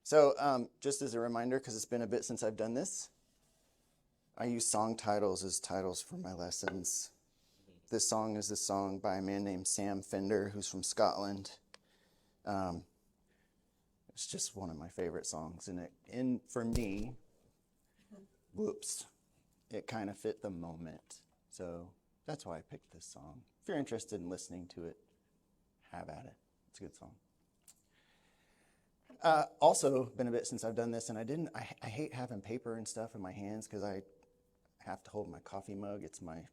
So just as a reminder, because it's been a bit since I've done this, I use song titles as titles for my lessons. This song is a song by a man named Sam Fender, who's from Scotland. It's just one of my favorite songs, and for me, it kind of fit the moment. So that's why I picked this song. If you're interested in listening to it, have at it. It's a good song. Also, been a bit since I've done this, and I hate having paper and stuff in my hands because I have to hold my coffee mug. It's my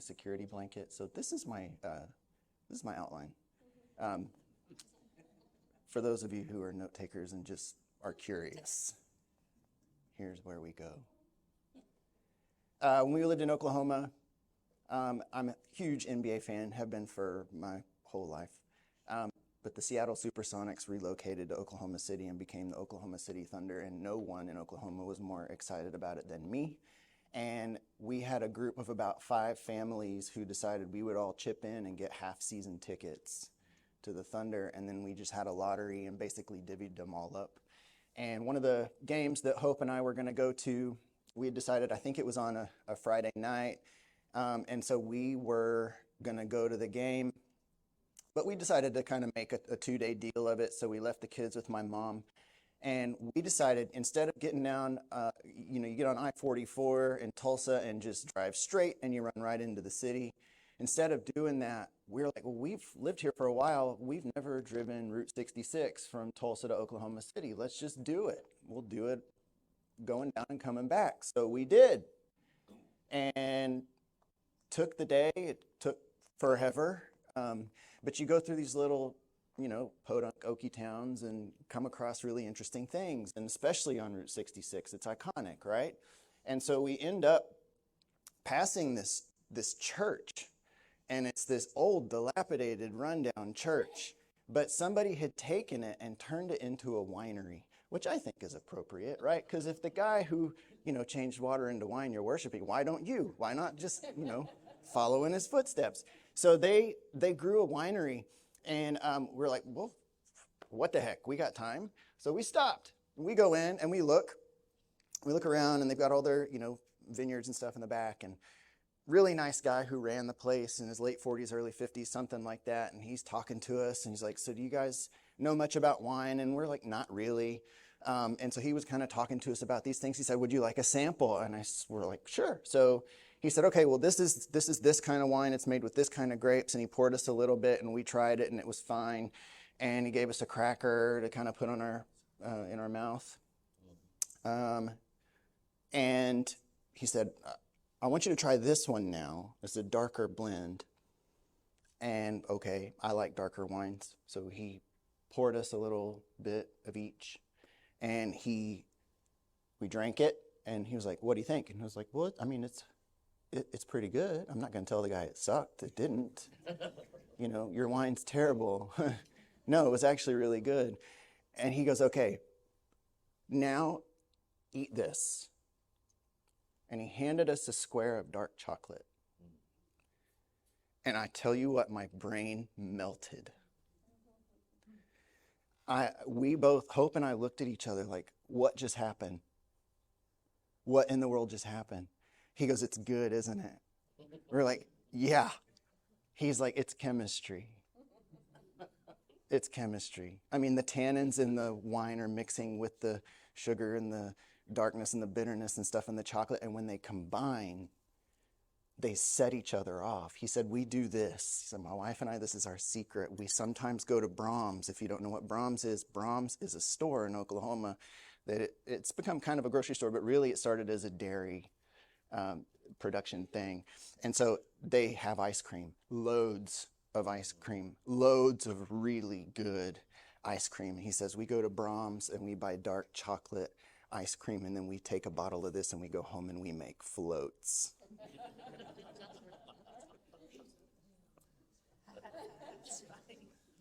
security blanket. So this is my outline. For those of you who are note takers and just are curious, here's where we go. When we lived in Oklahoma, I'm a huge NBA fan, have been for my whole life. But the Seattle Supersonics relocated to Oklahoma City and became the Oklahoma City Thunder, and no one in Oklahoma was more excited about it than me. And we had a group of about 5 families who decided we would all chip in and get half-season tickets to the Thunder, and then we just had a lottery and basically divvied them all up. And one of the games that Hope and I were going to go to, we had decided, I think it was on a Friday night, and so we were going to go to the game. But we decided to kind of make a 2-day deal of it, so we left the kids with my mom. And we decided, instead of getting down, you get on I-44 in Tulsa and just drive straight and you run right into the city. Instead of doing that, we're like, well, we've lived here for a while. We've never driven Route 66 from Tulsa to Oklahoma City. Let's just do it. We'll do it going down and coming back. So we did. And took the day. It took forever. But you go through these little, podunk, oaky towns and come across really interesting things, and especially on Route 66, it's iconic, right? And so we end up passing this church, and it's this old, dilapidated, rundown church, but somebody had taken it and turned it into a winery, which I think is appropriate, right? Because if the guy who, changed water into wine you're worshiping, why don't you? Why not just, follow in his footsteps? So they grew a winery, and we're like, well, what the heck? We got time. So we stopped. We go in and we look around, and they've got all their, vineyards and stuff in the back, and really nice guy who ran the place in his late 40s, early 50s, something like that. And he's talking to us, and he's like, so do you guys know much about wine? And we're like, not really. And so he was kind of talking to us about these things. He said, would you like a sample? And we're like, sure. So he said, okay, well, this is this kind of wine. It's made with this kind of grapes. And he poured us a little bit, and we tried it, and it was fine. And he gave us a cracker to kind of put on in our mouth. And he said, I want you to try this one now. It's a darker blend. And okay, I like darker wines. So he poured us a little bit of each. And we drank it, and he was like, what do you think? And I was like, well, I mean, it's pretty good. I'm not going to tell the guy it sucked. It didn't. Your wine's terrible. No, it was actually really good. And he goes, okay, now eat this. And he handed us a square of dark chocolate. And I tell you what, my brain melted. We both, Hope and I, looked at each other like, what just happened? What in the world just happened? He goes, it's good, isn't it? We're like, yeah. He's like, it's chemistry. It's chemistry. I mean, the tannins in the wine are mixing with the sugar and the darkness and the bitterness and stuff in the chocolate. And when they combine, they set each other off. He said, we do this. He said, my wife and I, this is our secret. We sometimes go to Braum's. If you don't know what Braum's is a store in Oklahoma that it's become kind of a grocery store, but really it started as a dairy production thing. And so they have ice cream, loads of ice cream, loads of really good ice cream. He says, we go to Braum's and we buy dark chocolate ice cream, and then we take a bottle of this and we go home and we make floats.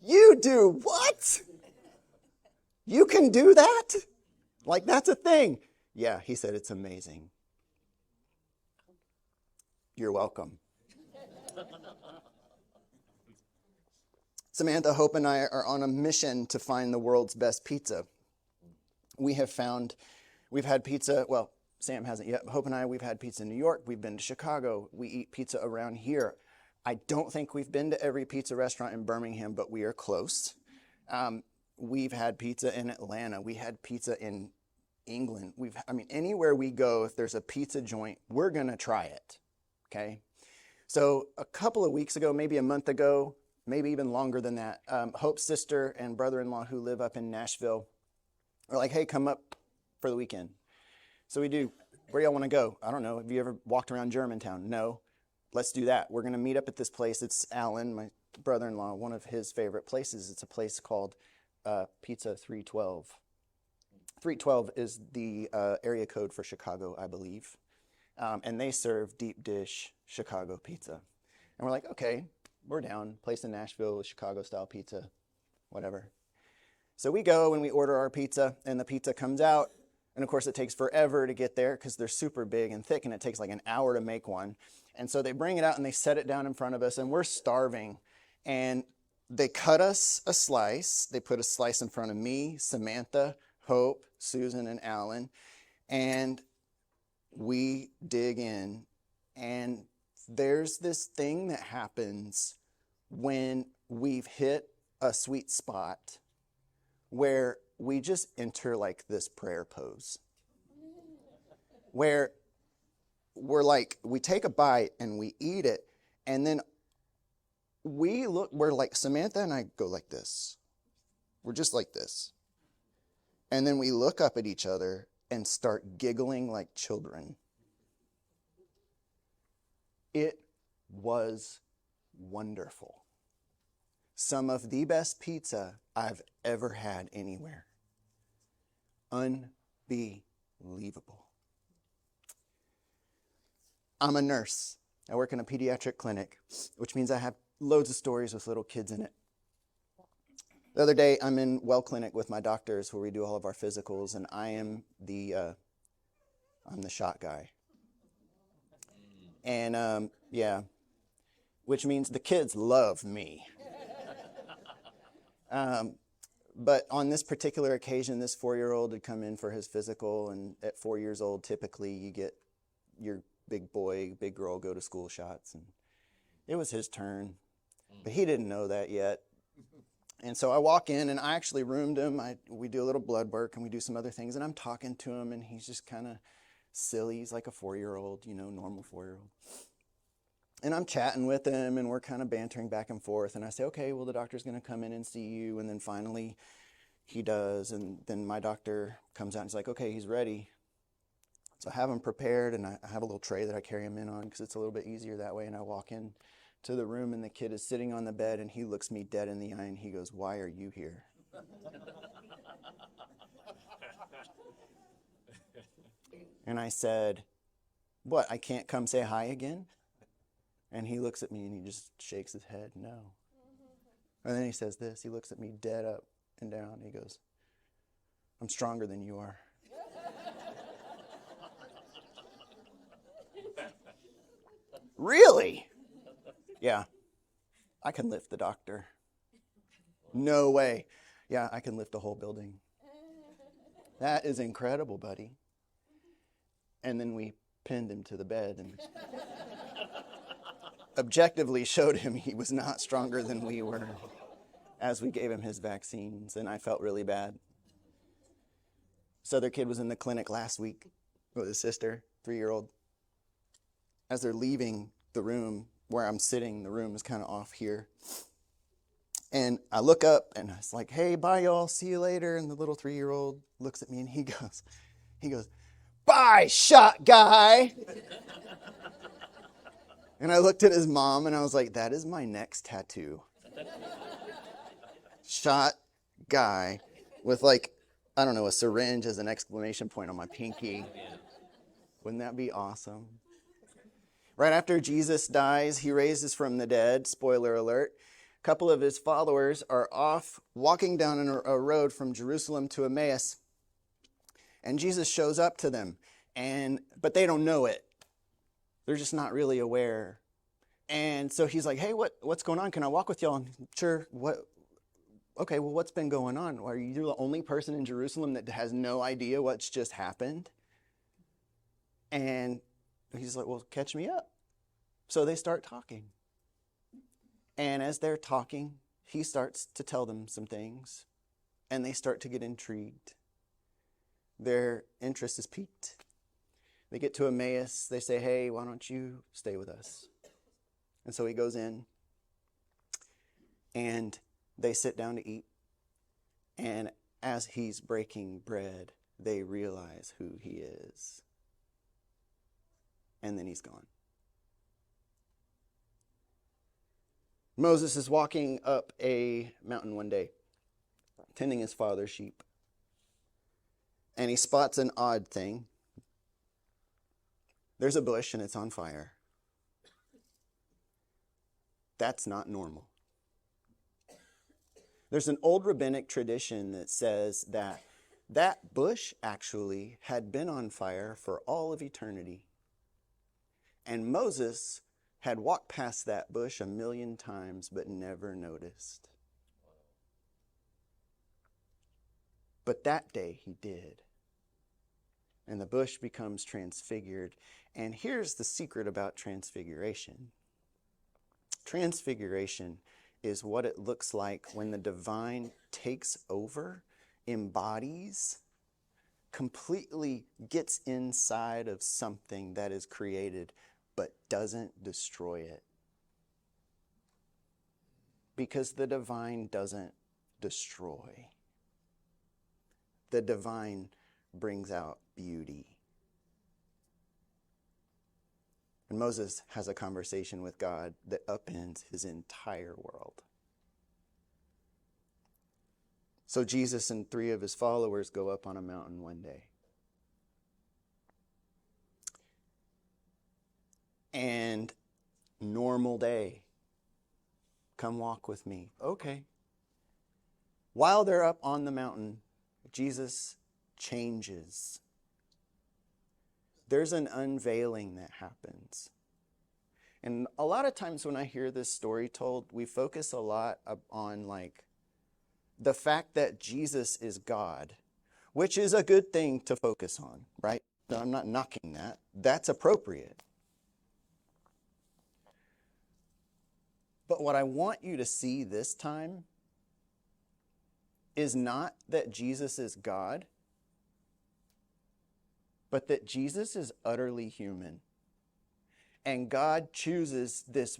You do what? You can do that? Like, that's a thing. Yeah, he said, it's amazing. You're welcome. Samantha, Hope, and I are on a mission to find the world's best pizza. we've had pizza. Well, Sam hasn't yet. Hope and I, we've had pizza in New York. We've been to Chicago. We eat pizza around here. I don't think we've been to every pizza restaurant in Birmingham, but we are close. We've had pizza in Atlanta. We had pizza in England. Anywhere we go, if there's a pizza joint, we're going to try it. Okay. So a couple of weeks ago, maybe a month ago, maybe even longer than that, Hope's sister and brother-in-law who live up in Nashville are like, hey, come up for the weekend. So we do. Where do y'all want to go? I don't know. Have you ever walked around Germantown? No. Let's do that. We're going to meet up at this place. It's Alan, my brother-in-law, one of his favorite places. It's a place called Pizza 312. 312 is the area code for Chicago, I believe. And they serve deep dish Chicago pizza. And we're like, okay, we're down. Place in Nashville, Chicago-style pizza, whatever. So we go and we order our pizza, and the pizza comes out. And of course, it takes forever to get there because they're super big and thick, and it takes like an hour to make one. And so they bring it out and they set it down in front of us, and we're starving. And they cut us a slice. They put a slice in front of me, Samantha, Hope, Susan, and Alan. And we dig in. And there's this thing that happens when we've hit a sweet spot where we just enter like this prayer pose where we take a bite and we eat it, and then we're like, Samantha and I go like this. We're just like this. And then we look up at each other and start giggling like children. It was wonderful. Some of the best pizza I've ever had anywhere. Unbelievable. I'm a nurse. I work in a pediatric clinic, which means I have loads of stories with little kids in it. The other day, I'm in Well Clinic with my doctors where we do all of our physicals, and I'm the shot guy. And which means the kids love me. But on this particular occasion, this 4-year-old had come in for his physical, and at 4 years old, typically you get your big boy, big girl go to school shots, and it was his turn, but he didn't know that yet. And so I walk in, and I actually roomed him. We do a little blood work, and we do some other things, and I'm talking to him, and he's just kind of silly. He's like a 4-year-old, normal 4-year-old. And I'm chatting with him, and we're kind of bantering back and forth. And I say, okay, well, the doctor's going to come in and see you. And then finally he does. And then my doctor comes out and he's like, okay, he's ready. So I have him prepared, and I have a little tray that I carry him in on because it's a little bit easier that way. And I walk in to the room, and the kid is sitting on the bed, and he looks me dead in the eye, and he goes, why are you here? And I said, what, I can't come say hi again? And he looks at me and he just shakes his head, no. And then he says this, he looks at me dead up and down. He goes, I'm stronger than you are. Really? Yeah, I can lift the doctor. No way. Yeah, I can lift a whole building. That is incredible, buddy. And then we pinned him to the bed and objectively showed him he was not stronger than we were as we gave him his vaccines, and I felt really bad. This other kid was in the clinic last week with his sister, 3-year-old. As they're leaving the room where I'm sitting, the room is kind of off here. And I look up and it's like, hey, bye y'all, see you later. And the little 3-year-old looks at me and he goes, bye, shot guy. And I looked at his mom and I was like, that is my next tattoo. Shot guy with a syringe as an exclamation point on my pinky. Wouldn't that be awesome? Right after Jesus dies, he raises from the dead. Spoiler alert. A couple of his followers are off walking down a road from Jerusalem to Emmaus. And Jesus shows up to them. But they don't know it. They're just not really aware. And so he's like, hey, what's going on? Can I walk with y'all? And sure, okay, well, what's been going on? Are you the only person in Jerusalem that has no idea what's just happened? And he's like, well, catch me up. So they start talking. And as they're talking, he starts to tell them some things, and they start to get intrigued. Their interest is piqued. They get to Emmaus. They say, hey, why don't you stay with us? And so he goes in, and they sit down to eat. And as he's breaking bread, they realize who he is. And then he's gone. Moses is walking up a mountain one day, tending his father's sheep. And he spots an odd thing. There's a bush and it's on fire. That's not normal. There's an old rabbinic tradition that says that that bush actually had been on fire for all of eternity. And Moses had walked past that bush 1,000,000 times but never noticed. But that day he did. And the bush becomes transfigured. And here's the secret about transfiguration. Transfiguration is what it looks like when the divine takes over, embodies, completely gets inside of something that is created, but doesn't destroy it. Because the divine doesn't destroy. The divine brings out beauty. And Moses has a conversation with God that upends his entire world. So Jesus and 3 of his followers go up on a mountain one day. And normal day. Come walk with me. Okay. While they're up on the mountain, Jesus changes. There's an unveiling that happens. And a lot of times when I hear this story told, we focus a lot on like the fact that Jesus is God, which is a good thing to focus on, right? I'm not knocking that. That's appropriate. But what I want you to see this time is not that Jesus is God, but that Jesus is utterly human. And God chooses this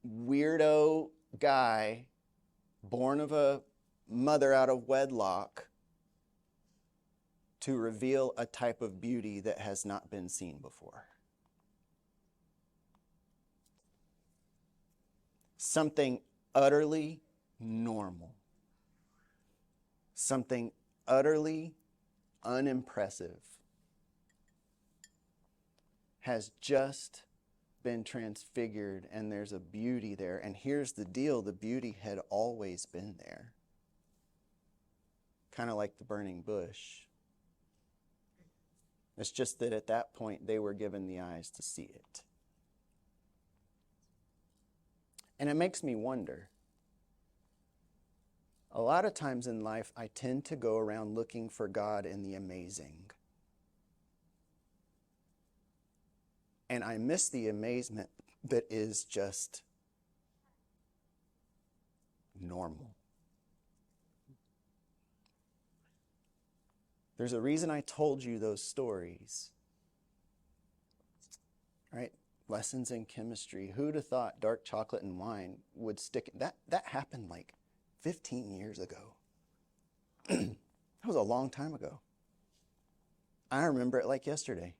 weirdo guy born of a mother out of wedlock to reveal a type of beauty that has not been seen before. Something utterly normal. Something utterly unimpressive has just been transfigured, and there's a beauty there. And here's the deal, the beauty had always been there. Kind of like the burning bush. It's just that at that point they were given the eyes to see it. And it makes me wonder. A lot of times in life, I tend to go around looking for God in the amazing. And I miss the amazement that is just normal. There's a reason I told you those stories. Right? Lessons in chemistry. Who'd have thought dark chocolate and wine would stick? That happened like 15 years ago. That was a long time ago. I remember it like yesterday.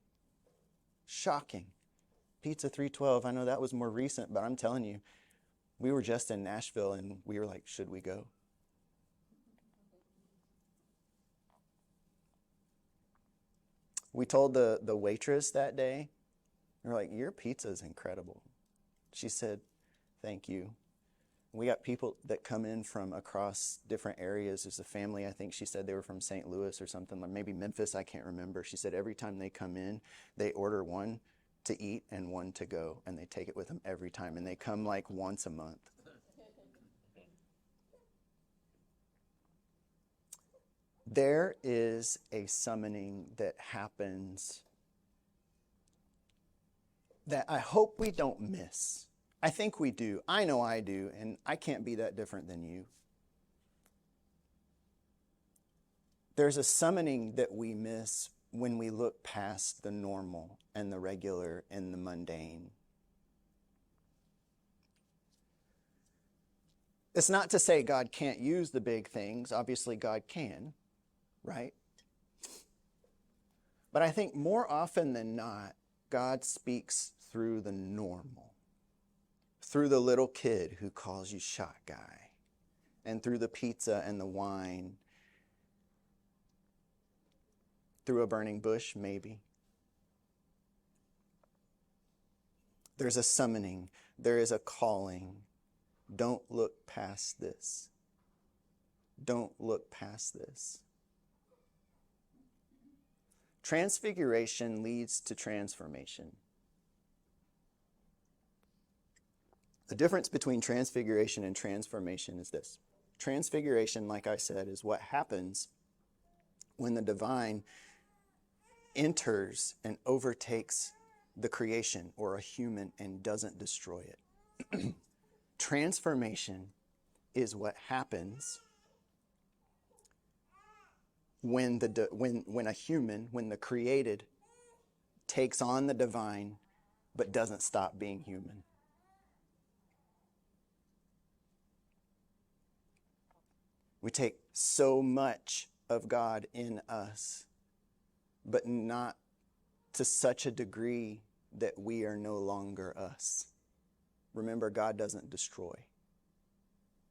Shocking. Pizza 312, I know that was more recent, but I'm telling you, we were just in Nashville and we were like, should we go? We told the waitress that day, we were like, your pizza is incredible. She said, thank you. We got people that come in from across different areas. There's a family, I think she said they were from St. Louis or something, like maybe Memphis, I can't remember. She said every time they come in, they order one to eat and one to go, and they take it with them every time, and they come like once a month. There is a summoning that happens that I hope we don't miss. I think we do. I know I do, and I can't be that different than you. There's a summoning that we miss when we look past the normal and the regular and the mundane. It's not to say God can't use the big things. Obviously, God can, right? But I think more often than not, God speaks through the normal, through the little kid who calls you shot guy, and through the pizza and the wine, through a burning bush, maybe. There's a summoning. There is a calling. Don't look past this. Don't look past this. Transfiguration leads to transformation. The difference between transfiguration and transformation is this. Transfiguration, like I said, is what happens when the divine enters and overtakes the creation or a human and doesn't destroy it. Transformation is what happens when a human, when the created, takes on the divine but doesn't stop being human. We take so much of God in us, but not to such a degree that we are no longer us. Remember, God doesn't destroy.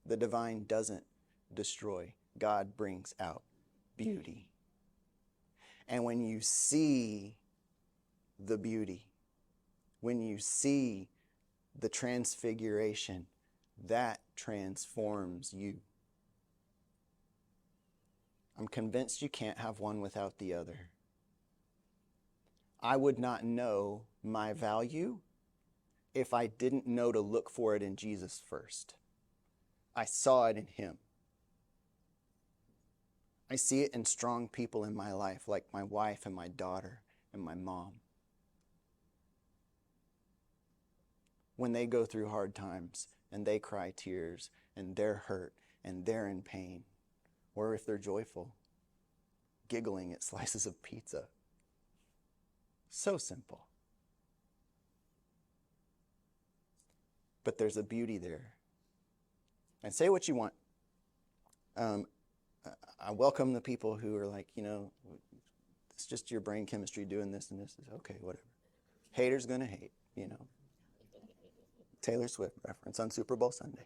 The divine doesn't destroy. God brings out beauty. And when you see the beauty, when you see the transfiguration, that transforms you. I'm convinced you can't have one without the other. I would not know my value if I didn't know to look for it in Jesus first. I saw it in him. I see it in strong people in my life, like my wife and my daughter and my mom. When they go through hard times and they cry tears and they're hurt and they're in pain, or if they're joyful, giggling at slices of pizza. So simple. But there's a beauty there. And say what you want. I welcome the people who are like, it's just your brain chemistry doing this and this. Okay, whatever. Haters gonna hate, Taylor Swift reference on Super Bowl Sunday.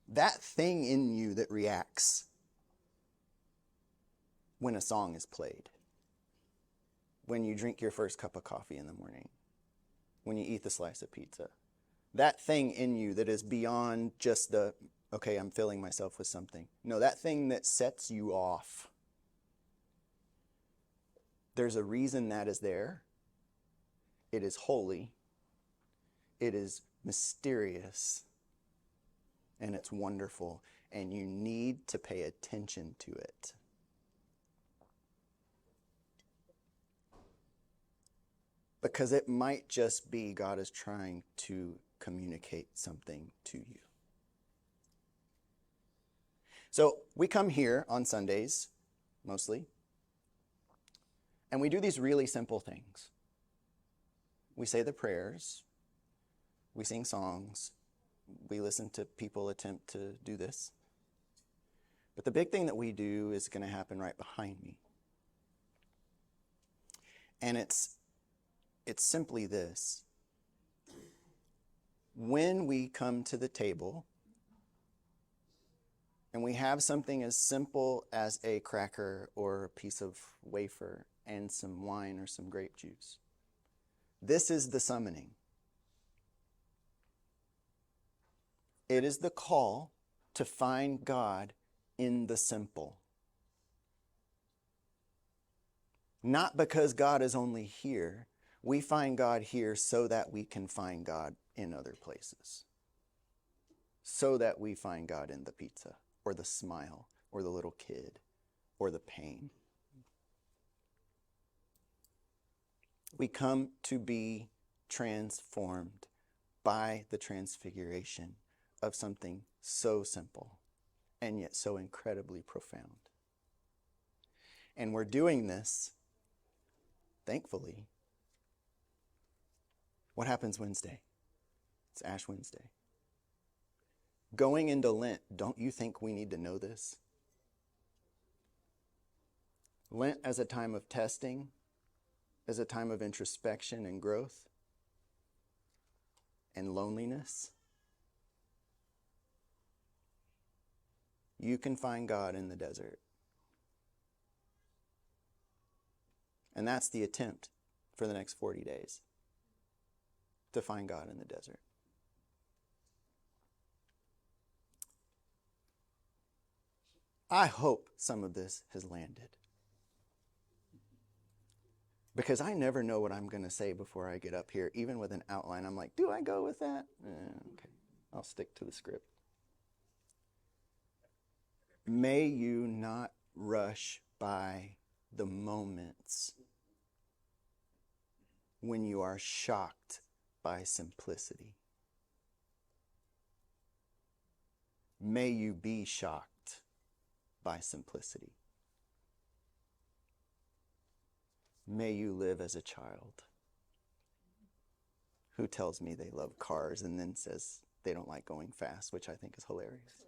That thing in you that reacts when a song is played, when you drink your first cup of coffee in the morning, when you eat the slice of pizza, that thing in you that is beyond just okay, I'm filling myself with something. No, that thing that sets you off. There's a reason that is there. It is holy. It is mysterious. And it's wonderful. And you need to pay attention to it. Because it might just be God is trying to communicate something to you. So we come here on Sundays, mostly, and we do these really simple things. We say the prayers, we sing songs, we listen to people attempt to do this. But the big thing that we do is going to happen right behind me. And it's simply this. When we come to the table and we have something as simple as a cracker or a piece of wafer and some wine or some grape juice, this is the summoning. It is the call to find God in the simple. Not because God is only here. We find God here so that we can find God in other places. so that we find God in the pizza or the smile or the little kid or the pain. We come to be transformed by the transfiguration of something so simple and yet so incredibly profound. And we're doing this, thankfully. What happens Wednesday? It's Ash Wednesday. Going into Lent, don't you think we need to know this? Lent as a time of testing, as a time of introspection and growth and loneliness. You can find God in the desert. And that's the attempt for the next 40 days, to find God in the desert. I hope some of this has landed, because I never know what I'm going to say before I get up here. Even with an outline, I'm like, do I go with that? Okay, I'll stick to the script. May you not rush by the moments when you are shocked by simplicity. May you be shocked by simplicity. May you live as a child who tells me they love cars and then says they don't like going fast, which I think is hilarious.